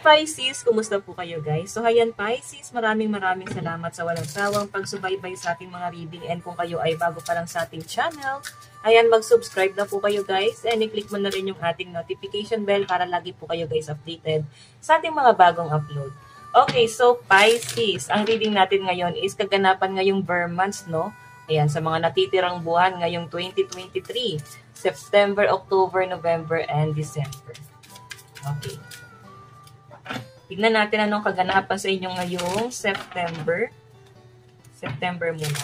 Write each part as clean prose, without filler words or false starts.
Pisces, kumusta po kayo guys? So ayan Pisces, maraming salamat sa walang sawang pagsubaybay sa ating mga reading, and kung kayo ay bago pa lang sa ating channel, ayan, mag-subscribe na po kayo guys, and i-click mo na rin yung ating notification bell para lagi po kayo guys updated sa ating mga bagong upload. Okay, so Pisces, ang reading natin ngayon is kaganapan ngayong Burr months, no? Ayan, sa mga natitirang buwan ngayong 2023, September, October, November, and December. Okay. Tignan natin anong kaganapan sa inyo ngayong September. September muna.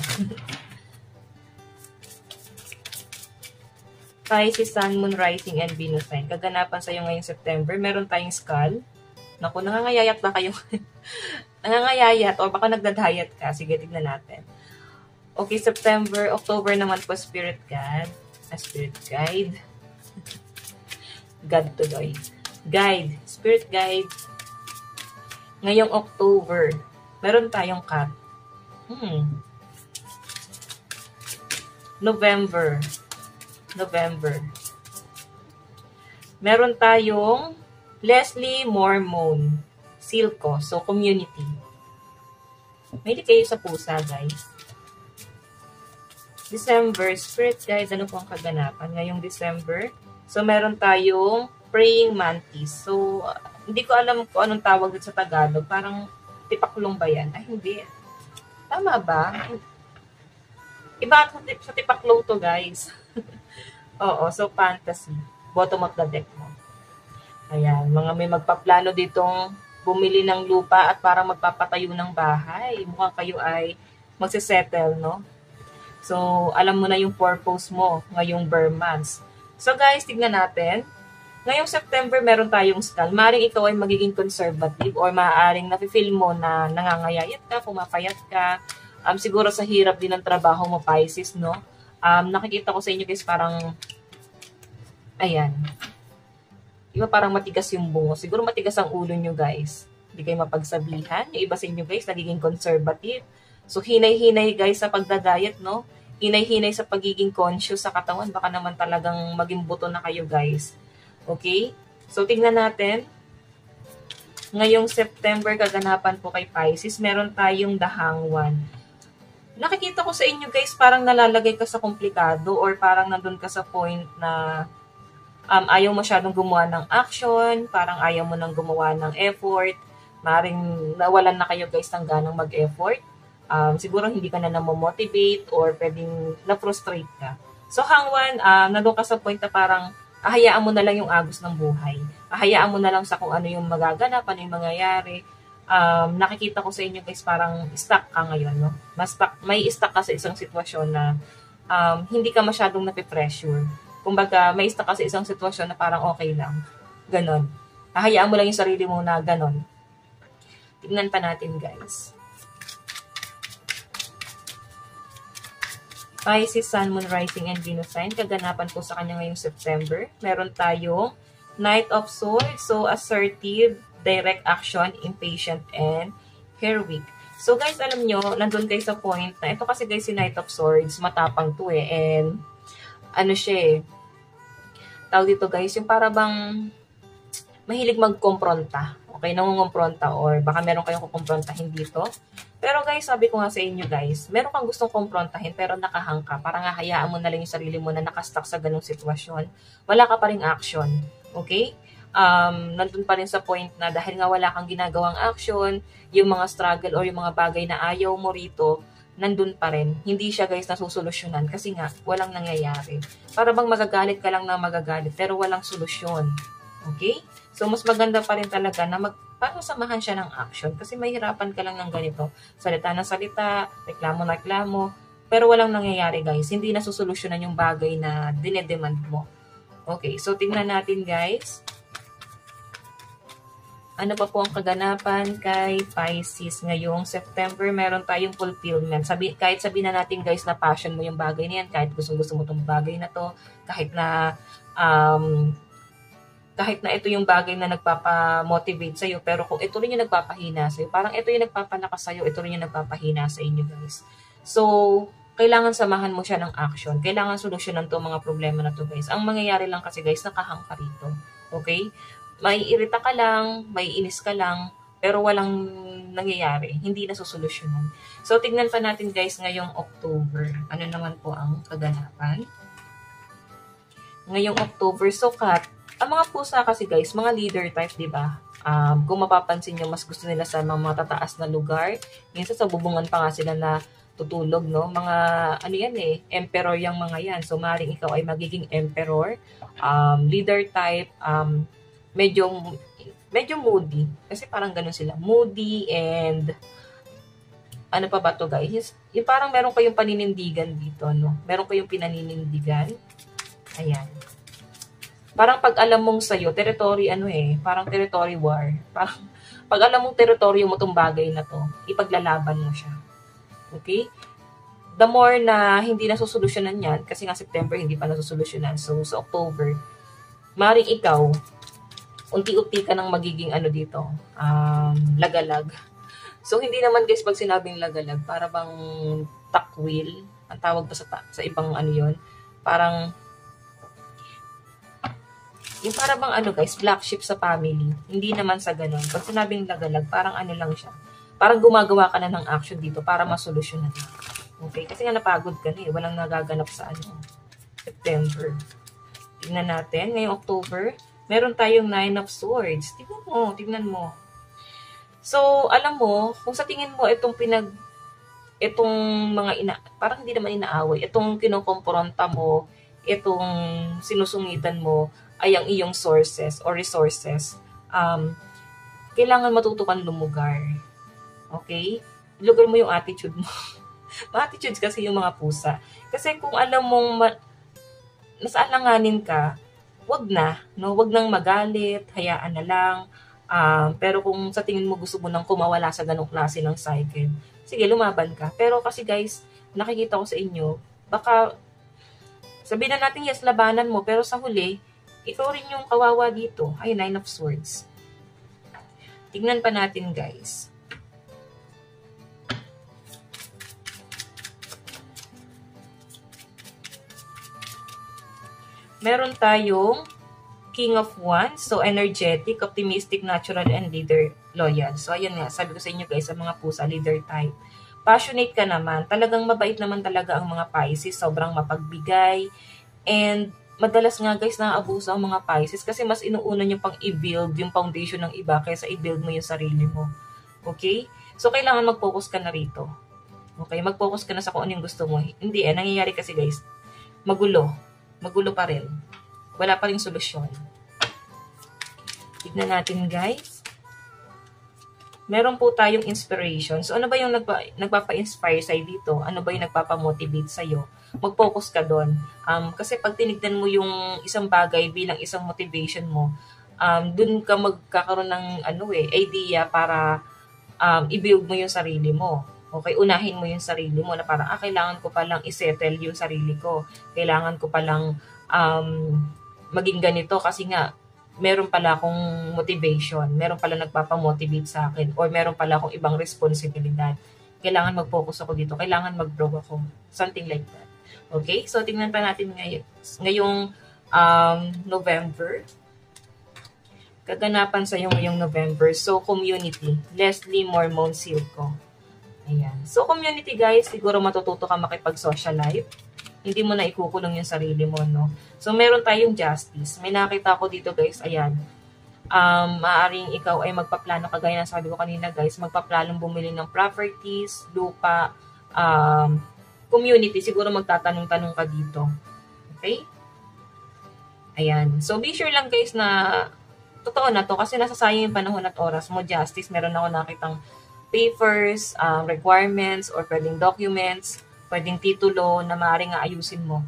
Pisces, Sun, Moon, Rising, and Venus sign. Kaganapan sa iyo ngayong September. Meron tayong skull. Naku, nangangayayat ba kayo? Nangangayayat o baka nagda-diet ka? Sige, tignan natin. Okay, September, October naman po, Spirit God. Spirit Guide. God tuloy. Guide. Spirit Guide. Ngayong October, meron tayong cat. November. Meron tayong Leslie Mormon. Silco. So, community. May kayo sa pusa, guys. December, Spirit Guide. Ano po ang kaganapan ngayong December? So, meron tayong Praying Mantis. So, hindi ko alam kung anong tawag dito sa Tagalog. Parang tipaklong ba yan? Ay, hindi. Tama ba? Iba sa tipaklong to, guys. Oo, so fantasy. Bottom of the deck mo. Ayan, mga may magpaplano ditong bumili ng lupa at parang magpapatayo ng bahay. Mukhang kayo ay magsisettle, no? So, alam mo na yung purpose mo ngayong Burr months. So, guys, tignan natin. Ngayong September, meron tayong skull. Maaaring ikaw ay magiging conservative or maaaring nafe-feel mo na nangangayayat ka, pumapayat ka. Siguro sa hirap din ng trabaho mo, Pisces, no? Nakikita ko sa inyo guys, parang, ayan. Iba parang matigas yung bungo. Siguro matigas ang ulo nyo guys. Hindi kayo mapagsabihan. Yung iba sa inyo guys, nagiging conservative. So, hinay-hinay guys sa pagdadayat, no? Hinay-hinay sa pagiging conscious sa katawan. Baka naman talagang maging buto na kayo guys. Okay? So, tingnan natin. Ngayong September, kaganapan po kay Pisces, meron tayong The Hanged. Nakikita ko sa inyo guys, parang nalalagay ka sa komplikado or parang nandun ka sa point na ayaw masyadong gumawa ng action, parang ayaw mo nang gumawa ng effort, maring nawalan na kayo guys ng ganang mag-effort. Siguro hindi ka na namomotivate or pwedeng na-frustrate ka. So, Hanged, nandun ka sa point na parang ahayaan mo na lang yung agos ng buhay. Ahayaan mo na lang sa kung ano yung magaganap, ano yung mangyayari. Nakikita ko sa inyo guys, parang stuck ka ngayon, no? May stuck ka sa isang sitwasyon na hindi ka masyadong napipressure. Kumbaga, may stuck ka sa isang sitwasyon na parang okay lang. Ganon. Ahayaan mo lang yung sarili mo na ganon. Tingnan pa natin guys. Pisces, Sun, Moon, Rising, and Venus sign. Kaganapan po sa kanya ngayong September. Meron tayong Knight of Swords. So, assertive, direct action, impatient, and heroic. So, guys, alam nyo, nandun kayo sa point na ito kasi guys, si Knight of Swords, matapang to eh. And, ano siya eh, tawag dito guys, yung para bang mahilig magkompronta. Okay, nangungompronta or baka meron kayong kukomprontahin dito. Pero guys, sabi ko nga sa inyo guys, meron kang gustong komprontahin pero nakahang ka. Parang hayaan mo na lang yung sarili mo na nakastuck sa ganung sitwasyon. Wala ka pa ring action. Okay? Nandun pa rin sa point na dahil nga wala kang ginagawang action, yung mga struggle or yung mga bagay na ayaw mo rito, nandun pa rin. Hindi siya guys nasusolusyonan kasi nga walang nangyayari. Para bang magagalit ka lang na magagalit pero walang solusyon. Okay? So, mas maganda pa rin talaga na paano samahan siya ng action? Kasi mahirapan ka lang ng ganito. Salita na salita, reklamo na reklamo, pero walang nangyayari guys. Hindi nasusolusyonan yung bagay na dinedemand mo. Okay, so tingnan natin guys. Ano pa po ang kaganapan kay Pisces ngayong September? Meron tayong fulfillment. Kahit sabihin na natin guys na passion mo yung bagay na yan, kahit gusto mo itong bagay na to, kahit na ito yung bagay na nagpapamotivate sa'yo, pero kung ito rin yung nagpapahina sa'yo, parang ito yung nagpapalakas sa'yo, ito rin yung nagpapahina sa inyo guys. So, kailangan samahan mo siya ng action. Kailangan solusyonan to mga problema na to guys. Ang mangyayari lang kasi guys, nakahang ka rito. Okay? maiirita ka lang, maiinis ka lang, pero walang nangyayari, hindi nasusolusyonan. So, tignan pa natin guys ngayong October. Ano naman po ang kaganapan? Ngayong October, so Kat, ang mga pusa kasi guys, mga leader type, di ba? Kung mapapansin nyo, mas gusto nila sa mga tataas na lugar. Minsan sa bubungan pa nga sila na tutulog, no? Mga, ano yan eh, emperor yung mga yan. So, maaaring ikaw ay magiging emperor, leader type, medyo moody. Kasi parang ganun sila. Moody and ano pa ba to guys? Yung parang meron kayong paninindigan dito, no? Meron kayong pinaninindigan. Ayan. Parang pag alam mong sa'yo, territory parang territory war. Parang pag alam mong territory mo tong bagay na to, ipaglalaban mo siya. Okay? The more na hindi nasusolusyonan yan, kasi nga September hindi pa nasusolusyonan. So, sa October, maring ikaw, unti-unti ka nang magiging dito, lagalag. So, hindi naman guys pag sinabing lagalag, para bang takwil, ang tawag pa sa ibang yon, parang, yung para bang guys, black sheep sa family. Hindi naman sa ganun. Pag sinabing lagalag, parang lang siya. Parang gumagawa ka na ng action dito para masolusyonan na. Okay? Kasi nga napagod ka na eh. Walang nagaganap sa September. Tignan natin. Ngayong October, meron tayong 9 of Swords. Tignan mo. So, alam mo, kung sa tingin mo itong parang hindi naman inaaway, itong kinukompronta mo, itong sinusungitan mo, ay ang iyong sources or resources, kailangan matuto kang lumugar. Okay? Lugar mo yung attitude mo. Attitudes kasi yung mga pusa. Kasi kung alam mong nasa alanganin ka, wag na. No? Wag nang magalit, hayaan na lang. Pero kung sa tingin mo gusto mo nang kumawala sa ganong klase ng cycle, sige, lumaban ka. Pero kasi guys, nakikita ko sa inyo, baka sabihin na natin yes, labanan mo, pero sa huli, ikaw rin yung kawawa dito. Ay, 9 of Swords. Tignan pa natin, guys. Meron tayong King of Wands. So, energetic, optimistic, natural, and leader, loyal. So, ayan nga. Sabi ko sa inyo, guys, sa mga pusa, leader type. Passionate ka naman. Talagang mabait naman talaga ang mga Pisces. Sobrang mapagbigay. And madalas nga guys, naaabuso ang mga Pisces kasi mas inuuna nyo pang i-build yung foundation ng iba kaysa i-build mo yung sarili mo. Okay? So, kailangan mag-focus ka na rito. Okay? Mag-focus ka na sa kung ano yung gusto mo. Hindi nangyayari kasi guys, magulo. Magulo pa rin. Wala pa rin solusyon. Tignan natin guys. Meron po tayong inspiration. So, ano ba yung nagpapa-inspire sa'yo dito? Ano ba yung nagpapa-motivate sa'yo? Mag-focus ka doon. Kasi pag tinignan mo yung isang bagay bilang isang motivation mo, doon ka magkakaroon ng idea para i-build mo yung sarili mo. Okay, unahin mo yung sarili mo na parang, kailangan ko palang i-settle yung sarili ko. Kailangan ko palang maging ganito kasi nga, meron pala akong motivation. Meron pala nagpapamotivate sa akin. Or meron pala akong ibang responsibilidad. Kailangan mag-focus ako dito. Kailangan mag-grow ako. Something like that. Okay? So, tingnan pa natin ngayong November. Kaganapan sa ngayong November. So, community. Leslie Mormon Silco. Ayan. So, community guys, siguro matututo ka makipag-socialize. Hindi mo na ikukulong yung sarili mo, no? So, meron tayong justice. May nakita ko dito guys, ayan. Maaring ikaw ay magpaplano, kagaya ng sabi ko kanina guys, magpaplanong bumili ng properties, lupa, community, siguro magtatanong-tanong ka dito. Okay? Ayan. So, be sure lang guys na totoo na to kasi nasasayang yung panahon at oras mo. Justice, meron ako nakitang papers, requirements, or pwedeng documents, pwedeng titulo na maaaring ayusin mo.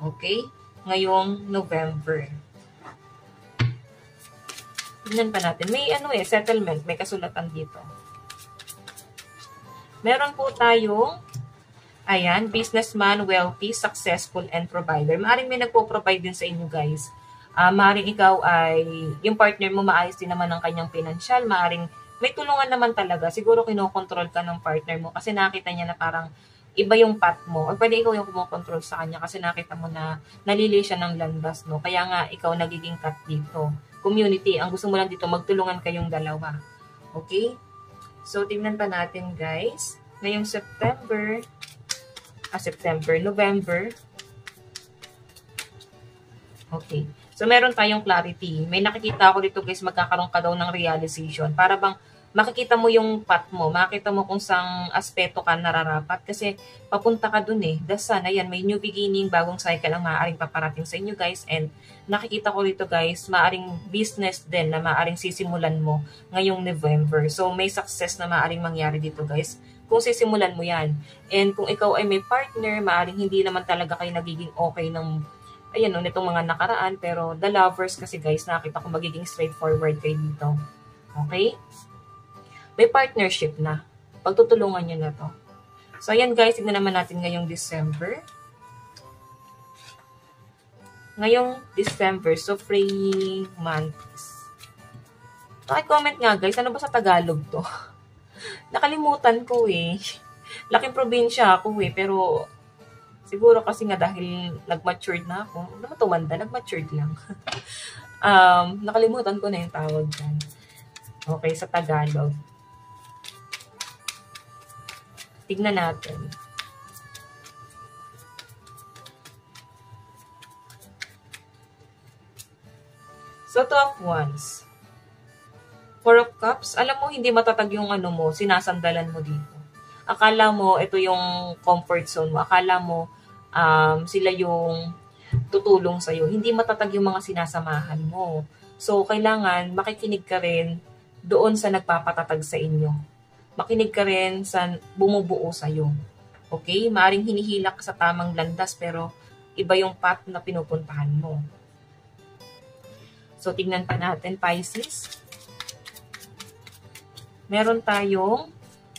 Okay? Ngayong November. Tignan pa natin. May settlement, may kasulatan dito. Meron po tayong ayan, businessman, wealthy, successful, and provider. Maaring may nagpo-provide din sa inyo, guys. Maaring ikaw ay, yung partner mo maayos din naman ang kanyang financial. Maaring may tulungan naman talaga. Siguro kinokontrol ka ng partner mo kasi nakita niya na parang iba yung path mo. O pwede ikaw yung kumokontrol sa kanya kasi nakita mo na nalili siya ng landas, no? Kaya nga, ikaw nagiging cut dito. community. Ang gusto mo lang dito, magtulungan kayong dalawa. Okay? So, tingnan pa natin, guys. Ngayong November. Okay. So, meron tayong clarity. May nakikita ako dito, guys, magkakaroon ka daw ng realization. Para bang makikita mo yung path mo, makikita mo kung saang aspeto ka nararapat kasi papunta ka dun eh. The sun, ayan, may new beginning, bagong cycle ang maaaring paparating sa inyo guys, and nakikita ko dito guys, maaaring business din na maaaring sisimulan mo ngayong November. So may success na maaaring mangyari dito guys kung sisimulan mo yan. And kung ikaw ay may partner, maaaring hindi naman talaga kayo nagiging okay ng ayan, nitong mga nakaraan, pero the lovers kasi guys, nakita ko magiging straightforward kayo dito. Okay? May partnership na. Pagtutulungan nyo na to. So, ayan guys, tignan naman natin ngayong December. Ngayong December, so praying mantis. Paki-comment nga guys, ano ba sa Tagalog to? Nakalimutan ko eh. Laking probinsya ako eh, pero siguro kasi nga dahil nag-matured na ako. Naman tumanda, nag-matured lang. Nakalimutan ko na yung tawag dyan. Okay, sa Tagalog. Tignan natin. So, Two of Wands. Four of Cups. Alam mo, hindi matatag yung ano mo, sinasandalan mo dito. Akala mo, ito yung comfort zone mo. Akala mo, sila yung tutulong sa'yo. Hindi matatag yung mga sinasamahan mo. So, kailangan makikinig ka rin doon sa nagpapatatag sa inyo. Makinig ka rin sa bumubuo sa'yo. Okay? Maaring hinihilak sa tamang landas pero iba yung path na pinupuntahan mo. So, tignan pa natin, Pisces. Meron tayong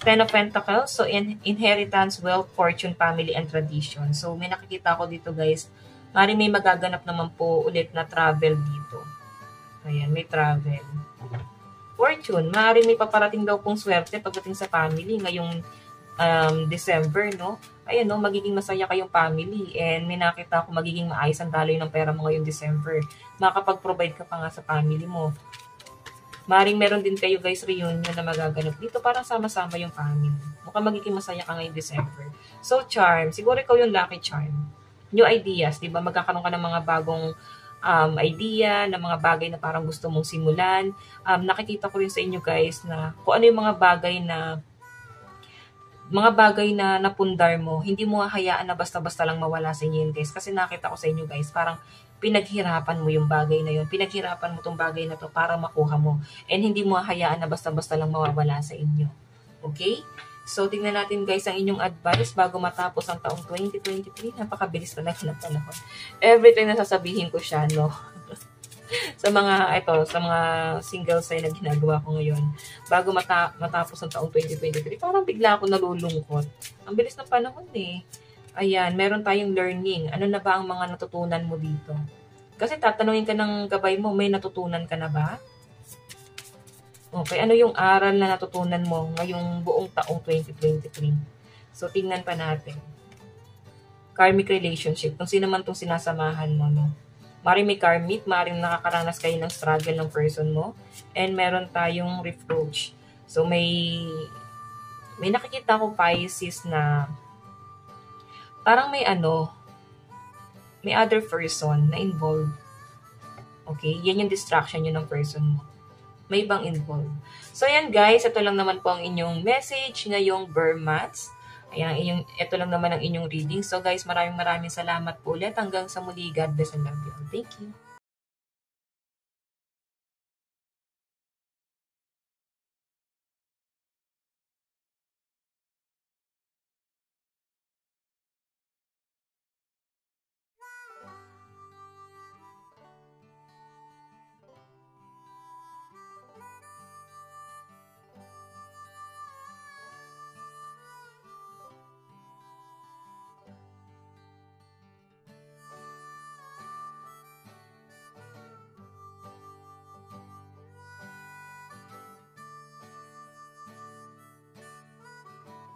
Ten of Pentacles. So, inheritance, wealth, fortune, family, and tradition. So, may nakikita ko dito, guys. Maaring may magaganap naman po ulit na travel dito. Ayan, may travel. Fortune, maaaring may paparating daw pong swerte pagdating sa family ngayong December, no? Ayan, no, magiging masaya kayong family and may nakita ako magiging maayos ang daloy ng pera mo ngayong December. Makakapag-provide ka pa nga sa family mo. Maaaring meron din kayo guys reunion na magaganap dito para sama-sama yung family. Mukhang magiging masaya ka ngayong December. So, charm. Siguro ikaw yung lucky charm. New ideas, di ba? Magkakaroon ka ng mga bagong idea, na mga bagay na parang gusto mong simulan. Nakikita ko rin sa inyo guys na kung ano yung mga bagay na napundar mo, hindi mo hayaan na basta-basta lang mawala sa inyo yun guys. Kasi nakita ko sa inyo guys, parang pinaghirapan mo yung bagay na yun. Pinaghirapan mo tong bagay na to para makuha mo. And hindi mo hayaan na basta-basta lang mawawala sa inyo. Okay? So, tingnan natin guys ang inyong advice bago matapos ang taong 2023. Napakabilis talaga ng panahon. Every time na sasabihin ko siya, no? sa mga single sign na ginagawa ko ngayon. Bago matapos ang taong 2023, parang bigla ako nalulungkot. Ang bilis ng panahon eh. Ayan, meron tayong learning. Ano na ba ang mga natutunan mo dito? Kasi tatanungin ka ng gabay mo, may natutunan ka na ba? Okay, ano yung aral na natutunan mo ngayong buong taong 2023? So, tingnan pa natin. Karmic relationship. Kung sino man itong sinasamahan mo, no? Maring may karmic, maring nakakaranas kayo ng struggle ng person mo. And meron tayong reproach. So, may nakikita ko Pisces na parang may other person na involved. Okay? Yan yung distraction yun ng person mo. May ibang involved. So, ayan guys. Ito lang naman po ang inyong message ngayong Burr Months. Ayan, ito lang naman ang inyong reading. So, guys, maraming salamat po ulit. Hanggang sa muli. God bless and love you. Thank you.